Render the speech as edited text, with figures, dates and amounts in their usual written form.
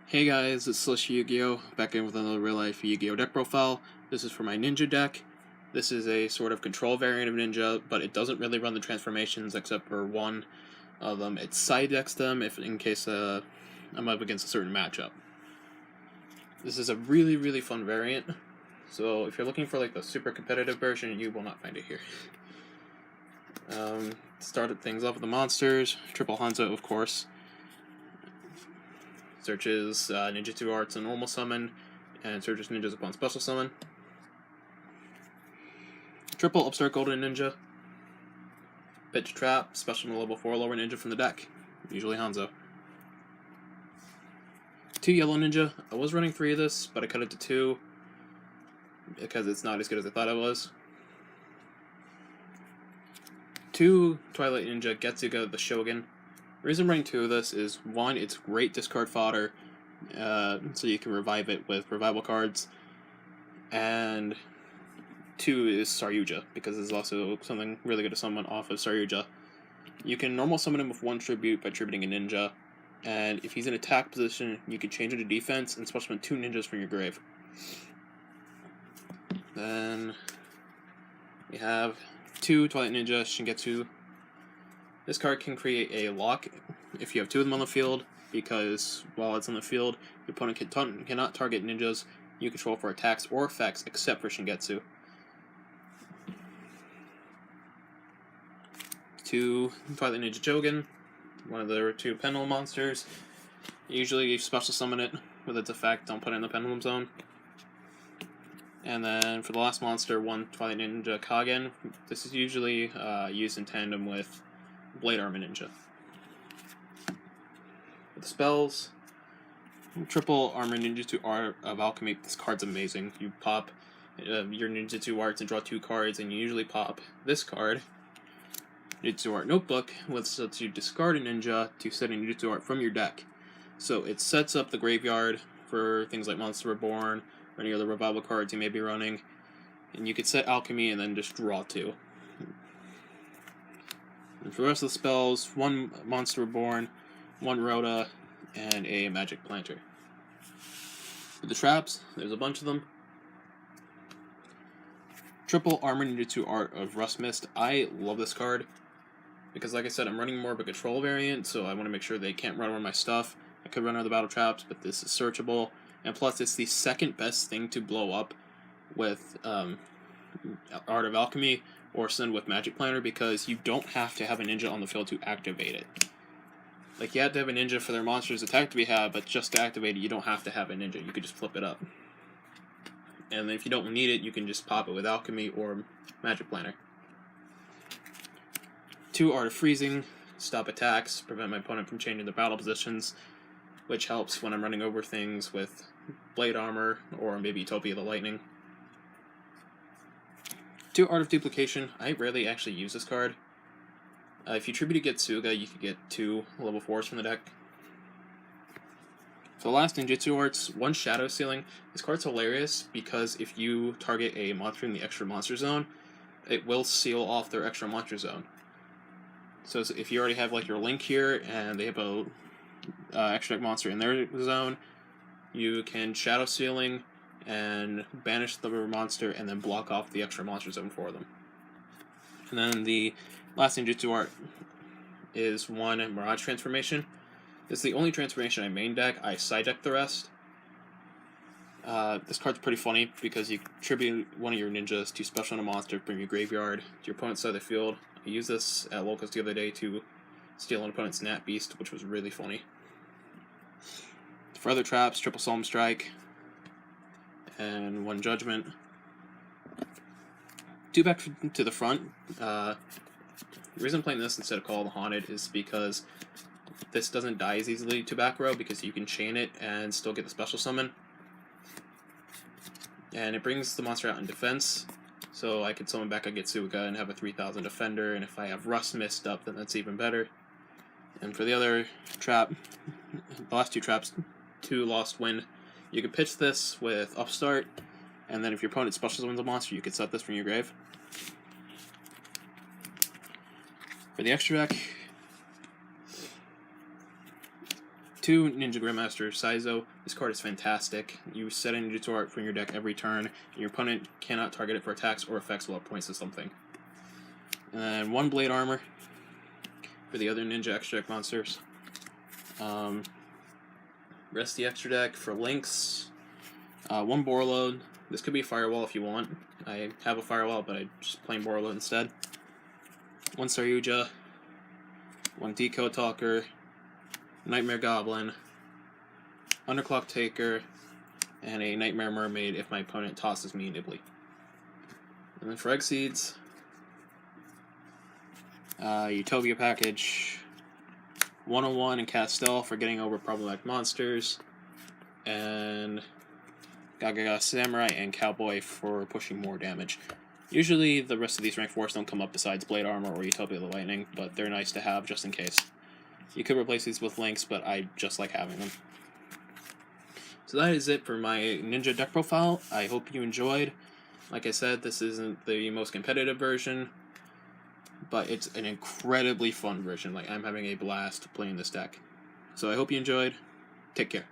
Hey guys, it's Slush Yu-Gi-Oh! Back in with another real-life Yu-Gi-Oh! Deck profile. This is for my Ninja deck. This is a sort of control variant of Ninja, but it doesn't really run the transformations except for one of them. It side decks them if in case I'm up against a certain matchup. This is a really fun variant, so if you're looking for like the super competitive version, you will not find it here. Started things off with the monsters, triple Hanzo of course. Searches Ninjutsu Arts and normal summon, and searches ninjas upon special summon. Triple Upstart Golden Ninja. Pitch Trap, special level 4 lower ninja from the deck, usually Hanzo. 2 Yellow Ninja. I was running 3 of this, but I cut it to 2 because it's not as good as I thought it was. 2 Twilight Ninja Getsuga the Shogun. The reason I'm running 2 of this is 1, it's great discard fodder, so you can revive it with revival cards, and 2 is Saryuja, because it's also something really good to summon off of Saryuja. You can normal summon him with 1 tribute by tributing a ninja, and if he's in attack position, you can change it to defense and special summon 2 ninjas from your grave. Then we have 2 Twilight Ninja Shingetsu. This card can create a lock if you have 2 of them on the field, because while it's on the field, your opponent cannot target ninjas you control for attacks or effects except for Shingetsu. 2 Twilight Ninja Jogan, one of the 2 pendulum monsters. Usually you special summon it with its effect, don't put it in the pendulum zone. And then for the last monster, 1 Twilight Ninja Kagen. This is usually used in tandem with Blade Armor Ninja. For the spells, triple Armor Ninjutsu Art of Alchemy. This card's amazing. You pop your Ninjutsu Arts and draw 2 cards, and you usually pop this card, Ninjutsu Art Notebook, which lets you discard a ninja to set a Ninjutsu Art from your deck. So it sets up the graveyard for things like Monster Reborn or any other revival cards you may be running, and you could set Alchemy and then just draw 2. And for the rest of the spells, 1 Monster Reborn, 1 Rhoda, and a Magic Planter. For the traps, there's a bunch of them. Triple Armor Ninjutsu Art of Rust Mist. I love this card, because like I said, I'm running more of a control variant, so I want to make sure they can't run over my stuff. I could run other battle traps, but this is searchable, and plus it's the second best thing to blow up with Art of Alchemy, or send with Magic Planter, because you don't have to have a ninja on the field to activate it. Like, you have to have a ninja for their monster's attack to be had, but just to activate it, you don't have to have a ninja. You could just flip it up. And if you don't need it, you can just pop it with Alchemy or Magic Planter. 2 Art of Freezing, stop attacks, prevent my opponent from changing their battle positions, which helps when I'm running over things with Blade Armor or maybe Utopia the Lightning. 2 Art of Duplication. I rarely actually use this card. If you tribute to Getsuga, you can get 2 level 4s from the deck. For the last Ninjutsu Arts, 1 Shadow Ceiling. This card's hilarious because if you target a monster in the extra monster zone, it will seal off their extra monster zone. So if you already have like your Link here and they have a extra deck monster in their zone, you can Shadow Ceiling and banish the monster and then block off the extra monster zone for them. And then the last Ninjutsu Art is 1 Mirage Transformation. This is the only transformation I main deck. I side deck the rest. This card's pretty funny because you tribute one of your ninjas to special summon a monster from your graveyard to your opponent's side of the field. I used this at Locust the other day to steal an opponent's Nat Beast, which was really funny. For other traps, triple Solemn Strike, and 1 Judgment. 2 back to the front. The reason I'm playing this instead of Call of the Haunted is because this doesn't die as easily to back row, because you can chain it and still get the special summon. And it brings the monster out in defense, so I could summon back a Getsuga and have a 3000 defender, and if I have Rust Mist up, then that's even better. And for the other trap, the last 2 traps, 2 Lost Wind, you could pitch this with Upstart, and then if your opponent special summons a monster, you could set this from your grave. For the extra deck, 2 Ninja Grandmaster Saizo. This card is fantastic. You set a ninjutsu art from your deck every turn, and your opponent cannot target it for attacks or effects while it points to something. And then 1 Blade Armor for the other Ninja extra deck monsters. Rest of the extra deck for links. 1 Borreload. This could be Firewall if you want. I have a Firewall, but I just plain Borreload instead. 1 Saryuja. 1 Decode Talker. Nightmare Goblin. Underclock Taker. And a Nightmare Mermaid if my opponent tosses me Nibbly. And then for Egg Seeds, Utopia Package, 101 and Castell for getting over problematic monsters, and Gaga Samurai and Cowboy for pushing more damage. Usually the rest of these rank 4s don't come up besides Blade Armor or Utopia the Lightning, but they're nice to have just in case. You could replace these with links, but I just like having them. So that is it for my Ninja deck profile. I hope you enjoyed. Like I said, this isn't the most competitive version, but it's an incredibly fun version. Like, I'm having a blast playing this deck. So I hope you enjoyed. Take care.